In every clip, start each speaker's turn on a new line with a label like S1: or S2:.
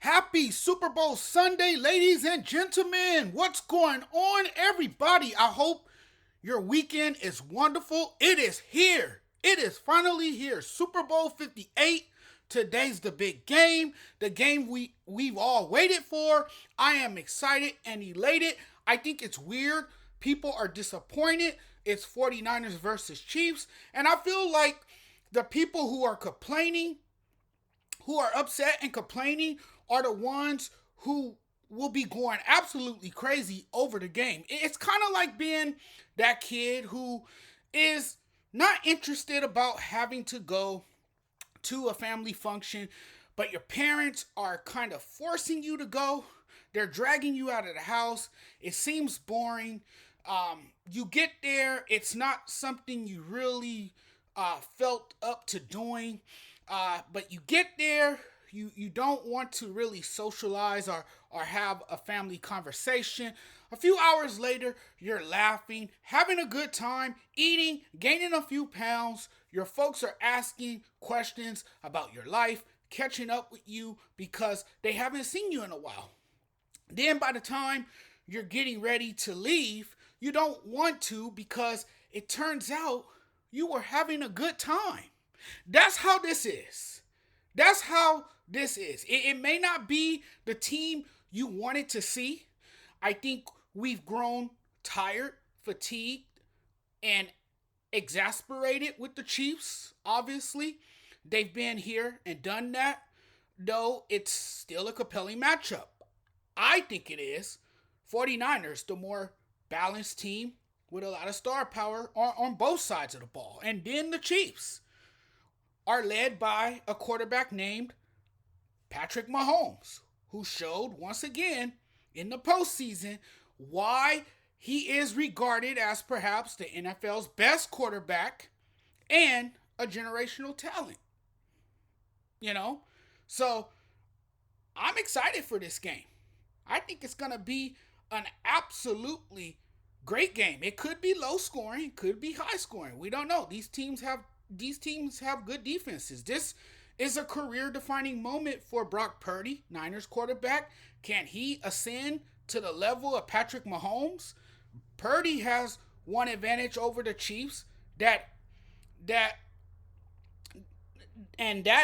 S1: Happy Super Bowl Sunday, ladies and gentlemen. What's going on, everybody? I hope your weekend is wonderful. It is here. It is finally here. Super Bowl 58. Today's the big game, the game we've all waited for. I am excited and elated. I think it's weird. People are disappointed. It's 49ers versus Chiefs. And I feel like the people who are complaining, who are upset and complaining, are the ones who will be going absolutely crazy over the game. It's kind of like being that kid who is not interested about having to go to a family function, but your parents are kind of forcing you to go. They're dragging you out of the house. It seems boring. You get there, it's not something you really felt up to doing. But you get there, you don't want to really socialize or have a family conversation. A few hours later, you're laughing, having a good time, eating, gaining a few pounds. Your folks are asking questions about your life, catching up with you because they haven't seen you in a while. Then by the time you're getting ready to leave, you don't want to because it turns out you were having a good time. That's how this is. That's how this is. It may not be the team you wanted to see. I think we've grown tired, fatigued, and exasperated with the Chiefs, obviously. They've been here and done that, though it's still a compelling matchup. I think it is. 49ers, the more balanced team with a lot of star power on both sides of the ball. And then the Chiefs are led by a quarterback named Patrick Mahomes, who showed once again in the postseason why he is regarded as perhaps the NFL's best quarterback and a generational talent. You know? So I'm excited for this game. I think it's going to be an absolutely great game. It could be low scoring, could be high scoring. We don't know. These teams have good defenses. This is a career-defining moment for Brock Purdy, Niners quarterback. Can he ascend to the level of Patrick Mahomes? Purdy has one advantage over the Chiefs that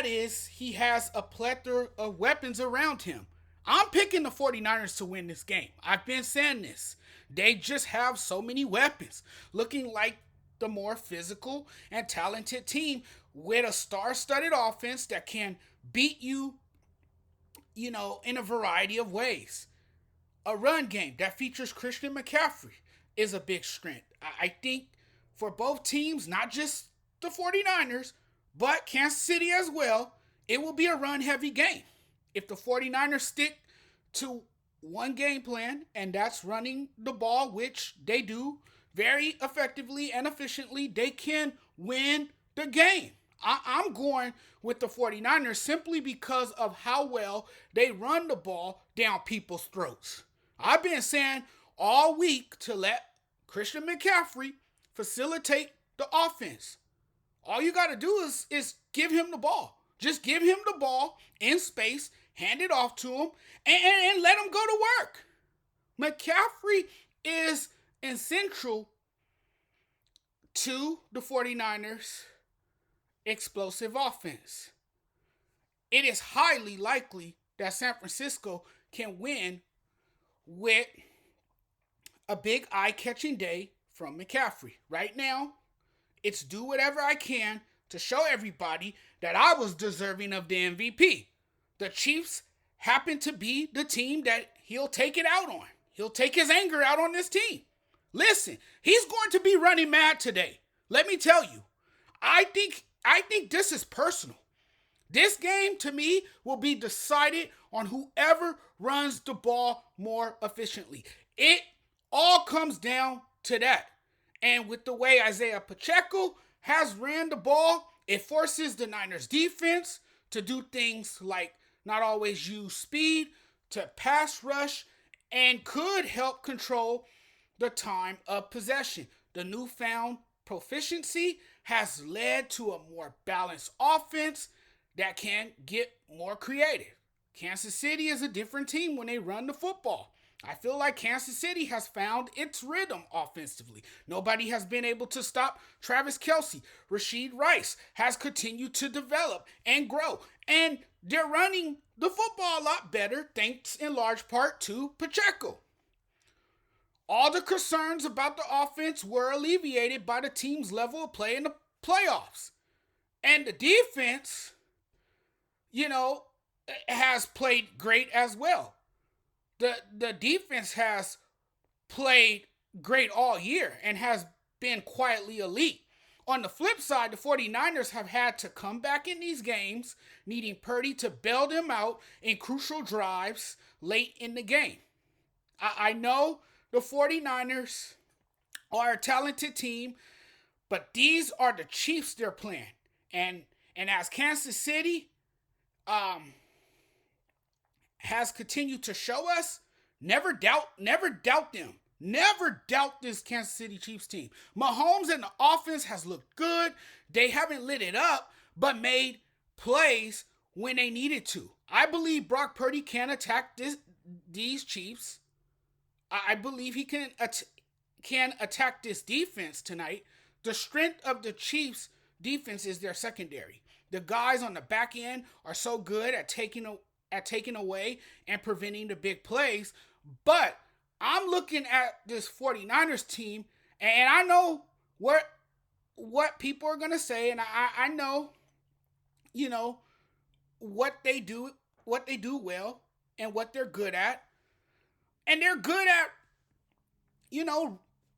S1: is he has a plethora of weapons around him. I'm picking the 49ers to win this game. I've been saying this. They just have so many weapons, looking like the more physical and talented team with a star-studded offense that can beat you, in a variety of ways. A run game that features Christian McCaffrey is a big strength. I think for both teams, not just the 49ers, but Kansas City as well, it will be a run-heavy game. If the 49ers stick to one game plan, and that's running the ball, which they do very effectively and efficiently, they can win the game. I'm going with the 49ers simply because of how well they run the ball down people's throats. I've been saying all week to let Christian McCaffrey facilitate the offense. All you got to do is give him the ball. Just give him the ball in space, hand it off to him, and let him go to work. McCaffrey is essential to the 49ers' explosive offense. It is highly likely that San Francisco can win with a big eye-catching day from McCaffrey. Right now, it's do whatever I can to show everybody that I was deserving of the MVP. The Chiefs happen to be the team that he'll take it out on. He'll take his anger out on this team. Listen, he's going to be running mad today. Let me tell you. I think this is personal. This game, to me, will be decided on whoever runs the ball more efficiently. It all comes down to that. And with the way Isaiah Pacheco has ran the ball, it forces the Niners defense to do things like not always use speed, to pass rush, and could help control the time of possession. The newfound proficiency has led to a more balanced offense that can get more creative. Kansas City is a different team when they run the football. I feel like Kansas City has found its rhythm offensively. Nobody has been able to stop Travis Kelce. Rashid Rice has continued to develop and grow. And they're running the football a lot better, thanks in large part to Pacheco. All the concerns about the offense were alleviated by the team's level of play in the playoffs. And the defense, has played great as well. The defense has played great all year and has been quietly elite. On the flip side, the 49ers have had to come back in these games, needing Purdy to bail them out in crucial drives late in the game. I know the 49ers are a talented team, but these are the Chiefs they're playing. And as Kansas City has continued to show us, never doubt them. Never doubt this Kansas City Chiefs team. Mahomes and the offense has looked good. They haven't lit it up, but made plays when they needed to. I believe Brock Purdy can attack these Chiefs. I believe he can attack this defense tonight. The strength of the Chiefs' defense is their secondary. The guys on the back end are so good at taking away and preventing the big plays. But I'm looking at this 49ers team, and I know what people are going to say, and I know, what they do well and what they're good at. And they're good at,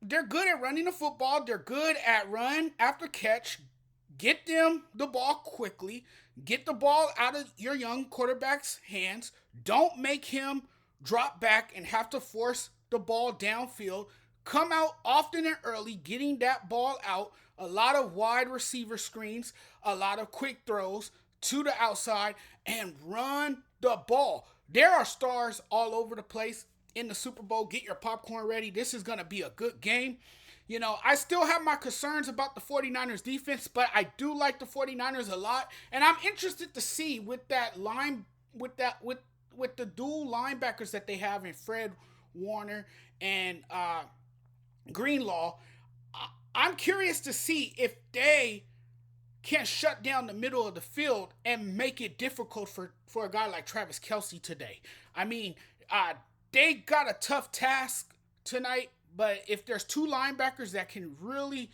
S1: they're good at running the football. They're good at run after catch. Get them the ball quickly. Get the ball out of your young quarterback's hands. Don't make him drop back and have to force the ball downfield. Come out often and early, getting that ball out. A lot of wide receiver screens, a lot of quick throws to the outside, and run the ball. There are stars all over the place in the Super Bowl. Get your popcorn ready. This is going to be a good game. I still have my concerns about the 49ers defense, but I do like the 49ers a lot. And I'm interested to see with the dual linebackers that they have in Fred Warner and Greenlaw. I'm curious to see if they can shut down the middle of the field and make it difficult for a guy like Travis Kelce today. I mean, they got a tough task tonight, but if there's two linebackers that can really,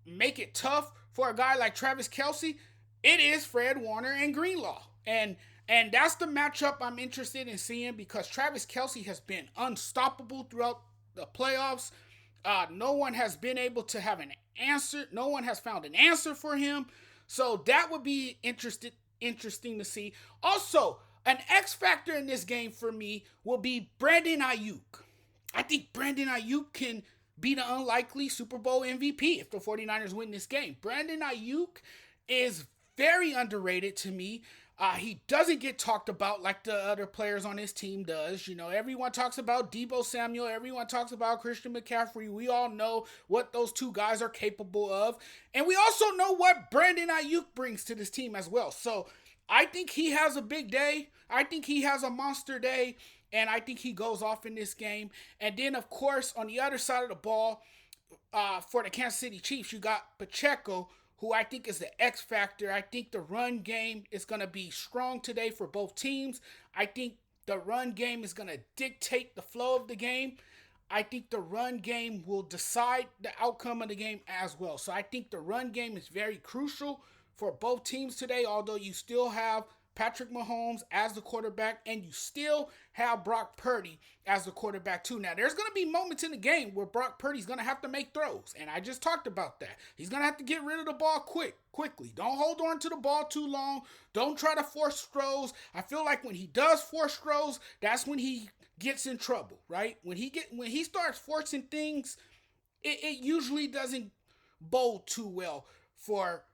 S1: make it tough for a guy like Travis Kelce, it is Fred Warner and Greenlaw. And that's the matchup I'm interested in seeing, because Travis Kelce has been unstoppable throughout the playoffs. No one has been able to have an answer. No one has found an answer for him. So that would be interesting to see. Also, an X factor in this game for me will be Brandon Ayuk. I think Brandon Ayuk can be the unlikely Super Bowl MVP if the 49ers win this game. Brandon Ayuk is very underrated to me. He doesn't get talked about like the other players on his team does. Everyone talks about Deebo Samuel. Everyone talks about Christian McCaffrey. We all know what those two guys are capable of. And we also know what Brandon Ayuk brings to this team as well. So I think he has a big day. I think he has a monster day. And I think he goes off in this game. And then, of course, on the other side of the ball, for the Kansas City Chiefs, you got Pacheco, who I think is the X factor. I think the run game is going to be strong today for both teams. I think the run game is going to dictate the flow of the game. I think the run game will decide the outcome of the game as well. So I think the run game is very crucial for both teams today, although you still have Patrick Mahomes as the quarterback, and you still have Brock Purdy as the quarterback too. Now, there's going to be moments in the game where Brock Purdy's going to have to make throws, and I just talked about that. He's going to have to get rid of the ball quickly. Don't hold on to the ball too long. Don't try to force throws. I feel like when he does force throws, that's when he gets in trouble, right? When he starts forcing things, it usually doesn't bode too well for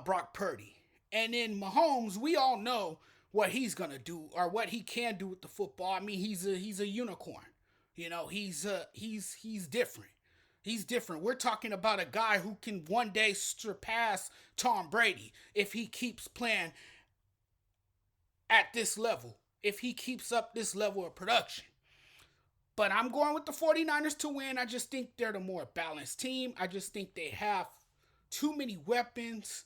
S1: Brock Purdy. And then Mahomes, we all know what he's gonna do or what he can do with the football. I mean, he's a unicorn. He's different. He's different. We're talking about a guy who can one day surpass Tom Brady if he keeps playing at this level if he keeps up this level of production. But I'm going with the 49ers to win. I just think they're the more balanced team. I just think they have too many weapons,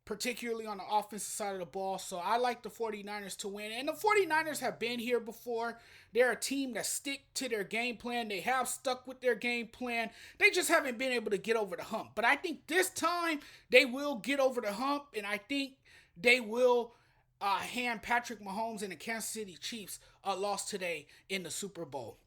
S1: particularly on the offensive side of the ball. So I like the 49ers to win. And the 49ers have been here before. They're a team that stick to their game plan. They have stuck with their game plan. They just haven't been able to get over the hump. But I think this time they will get over the hump, and I think they will hand Patrick Mahomes and the Kansas City Chiefs a loss today in the Super Bowl.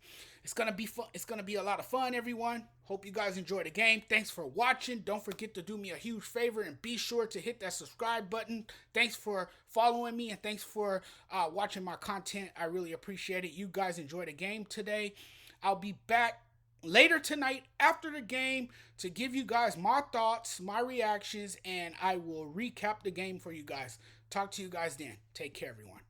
S1: It's gonna be fun. It's gonna be a lot of fun, everyone. Hope you guys enjoy the game. Thanks for watching. Don't forget to do me a huge favor and be sure to hit that subscribe button. Thanks for following me and thanks for watching my content. I really appreciate it. You guys enjoy the game today. I'll be back later tonight after the game to give you guys my thoughts, my reactions, and I will recap the game for you guys. Talk to you guys then. Take care, everyone.